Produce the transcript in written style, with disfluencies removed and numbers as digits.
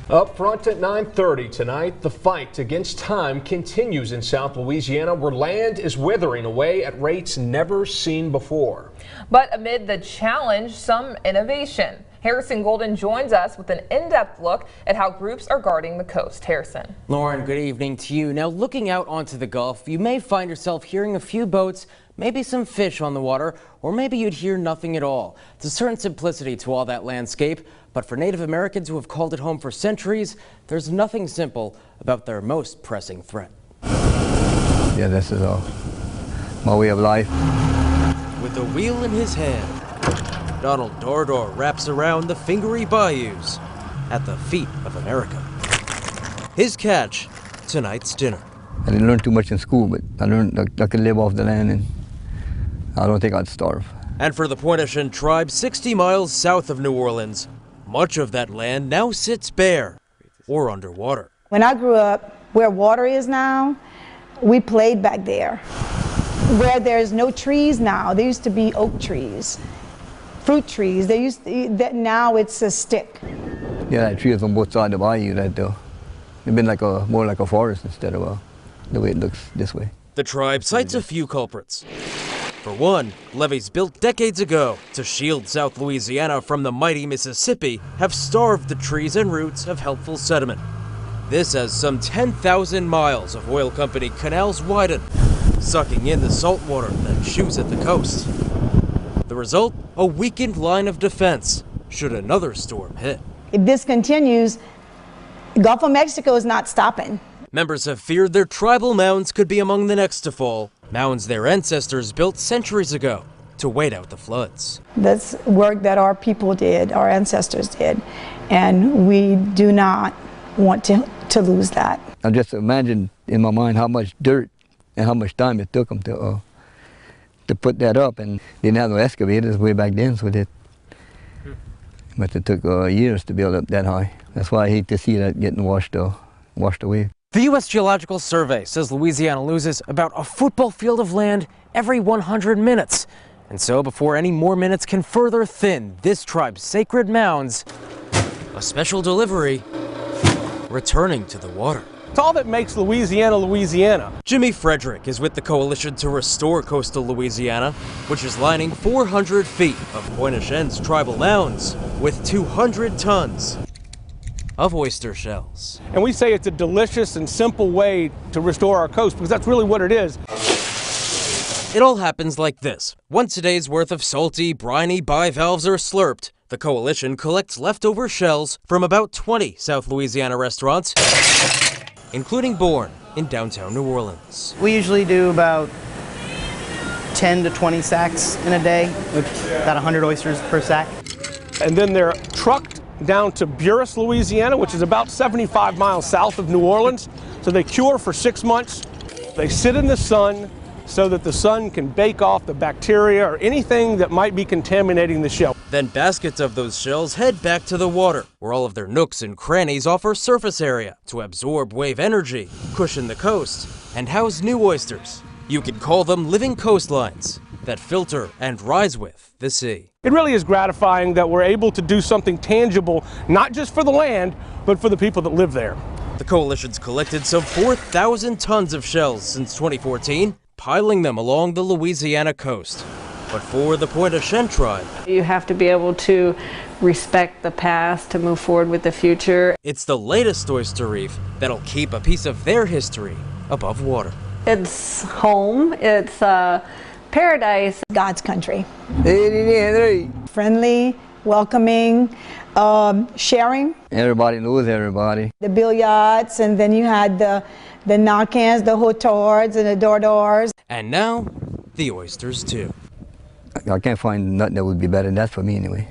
Up front at 9:30 tonight, the fight against time continues in South Louisiana, where land is withering away at rates never seen before. But amid the challenge, some innovation. Harrison Golden joins us with an in-depth look at how groups are guarding the coast. Harrison. Lauren, good evening to you. Now, looking out onto the Gulf, you may find yourself hearing a few boats, maybe some fish on the water, or maybe you'd hear nothing at all. There's a certain simplicity to all that landscape, but for Native Americans who have called it home for centuries, there's nothing simple about their most pressing threat. Yeah, this is my way of life. With a wheel in his hand, Donald Dordor wraps around the fingery bayous at the feet of America. His catch, tonight's dinner. I didn't learn too much in school, but I learned I could live off the land, and I don't think I'd starve. And for the Pointe-au-Chien tribe 60 miles south of New Orleans, much of that land now sits bare or underwater. When I grew up, where water is now, we played back there. Where there's no trees now, there used to be oak trees, fruit trees. They used to, now it's a stick. Yeah, that trees on both sides of the bayou. They've been like more like a forest instead of the way it looks this way. The tribe cites a few culprits. For one, levees built decades ago to shield South Louisiana from the mighty Mississippi have starved the trees and roots of helpful sediment. This as some 10,000 miles of oil company canals widen, sucking in the salt water that chews at the coast. The result, a weakened line of defense should another storm hit. If this continues, the Gulf of Mexico is not stopping. Members have feared their tribal mounds could be among the next to fall, mounds their ancestors built centuries ago to wait out the floods. That's work that our people did, our ancestors did, and we do not want to lose that. I just imagine in my mind how much dirt and how much time it took them to put that up, and they didn't have no excavators way back then, so but it took years to build up that high. That's why I hate to see that getting washed away. The U.S. Geological Survey says Louisiana loses about a football field of land every 100 minutes. And so before any more minutes can further thin this tribe's sacred mounds, a special delivery returning to the water. It's all that makes Louisiana, Louisiana. Jimmy Frederick is with the Coalition to Restore Coastal Louisiana, which is lining 400 feet of Pointe-au-Chien's tribal mounds with 200 tons of oyster shells. And we say it's a delicious and simple way to restore our coast, because that's really what it is. It all happens like this. Once a day's worth of salty, briny bivalves are slurped, the Coalition collects leftover shells from about 20 South Louisiana restaurants, including Bourne in downtown New Orleans. We usually do about 10 to 20 sacks in a day, about 100 oysters per sack. And then they're trucked down to Buras, Louisiana, which is about 75 miles south of New Orleans. So they cure for 6 months. They sit in the sun so that the sun can bake off the bacteria or anything that might be contaminating the shell. Then baskets of those shells head back to the water, where all of their nooks and crannies offer surface area to absorb wave energy, cushion the coast, and house new oysters. You could call them living coastlines that filter and rise with the sea. It really is gratifying that we're able to do something tangible, not just for the land, but for the people that live there. The Coalition's collected some 4,000 tons of shells since 2014, piling them along the Louisiana coast. But for the Pointe-au-Chien tribe, you have to be able to respect the past to move forward with the future. It's the latest oyster reef that'll keep a piece of their history above water. It's home, it's paradise. God's country. Friendly, welcoming, sharing. Everybody knows everybody. The billiards, and then you had the knock-ins, the hotards, and the door-doors. And now, the oysters too. I can't find nothing that would be better than that for me anyway.